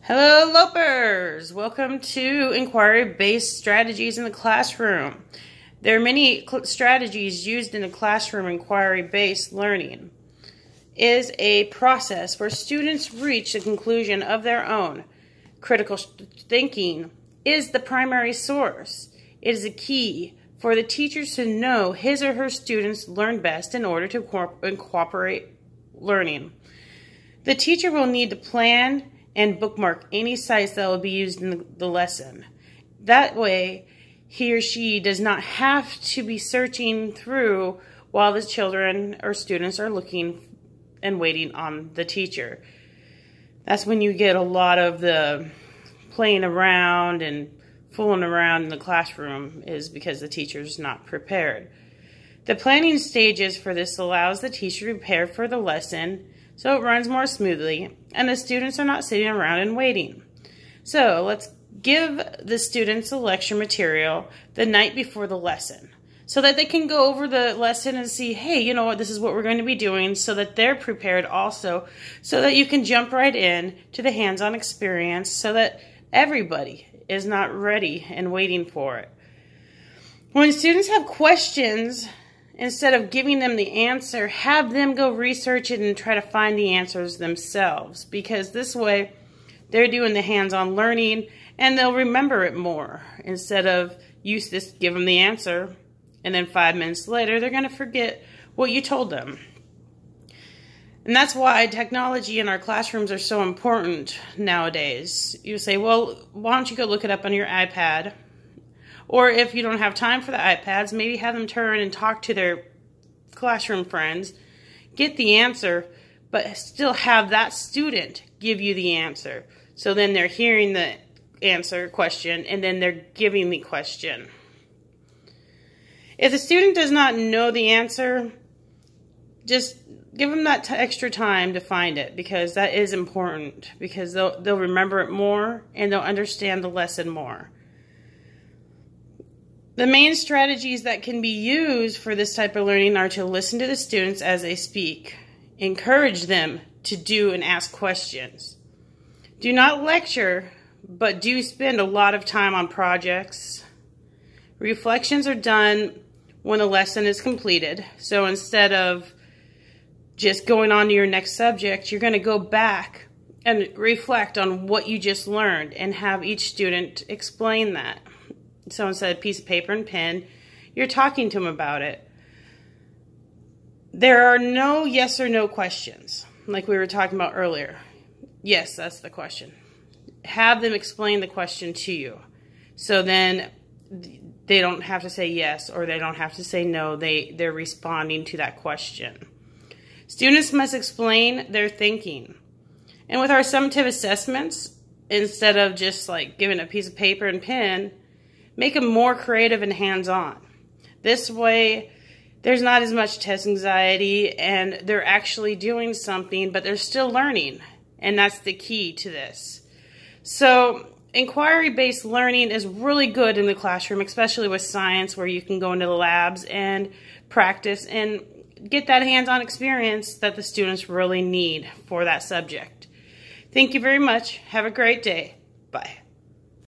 Hello, Lopers! Welcome to Inquiry-Based Strategies in the Classroom. There are many strategies used in the classroom. Inquiry-based learning is a process where students reach a conclusion of their own. Critical thinking is the primary source. It is a key for the teachers to know his or her students learn best in order to incorporate learning. The teacher will need to plan and bookmark any sites that will be used in the lesson. That way, he or she does not have to be searching through while the children or students are looking and waiting on the teacher. That's when you get a lot of the playing around and fooling around in the classroom, is because the teacher's not prepared. The planning stages for this allows the teacher to prepare for the lesson so it runs more smoothly and the students are not sitting around and waiting. So let's give the students the lecture material the night before the lesson so that they can go over the lesson and see, hey, you know what, this is what we're going to be doing, so that they're prepared also, so that you can jump right in to the hands-on experience so that everybody is not ready and waiting for it. When students have questions, instead of giving them the answer, have them go research it and try to find the answers themselves, because this way they're doing the hands-on learning and they'll remember it more, instead of you just give them the answer and then 5 minutes later they're going to forget what you told them. And that's why technology in our classrooms are so important nowadays. You say, well, why don't you go look it up on your iPad? Or if you don't have time for the iPads, maybe have them turn and talk to their classroom friends, get the answer, but still have that student give you the answer. So then they're hearing the answer question and then they're giving the question. If the student does not know the answer, just give them that extra time to find it, because that is important, because they'll remember it more and they'll understand the lesson more. The main strategies that can be used for this type of learning are to listen to the students as they speak. Encourage them to do and ask questions. Do not lecture, but do spend a lot of time on projects. Reflections are done when a lesson is completed. So instead of just going on to your next subject, you're going to go back and reflect on what you just learned and have each student explain that. So instead of piece of paper and pen, you're talking to them about it. There are no yes or no questions, like we were talking about earlier. Yes, that's the question. Have them explain the question to you. So then they don't have to say yes or they don't have to say no. They're responding to that question. Students must explain their thinking. And with our summative assessments, instead of just like giving a piece of paper and pen, make them more creative and hands-on. This way, there's not as much test anxiety and they're actually doing something, but they're still learning. And that's the key to this. So, inquiry-based learning is really good in the classroom, especially with science, where you can go into the labs and practice and get that hands-on experience that the students really need for that subject. Thank you very much. Have a great day. Bye.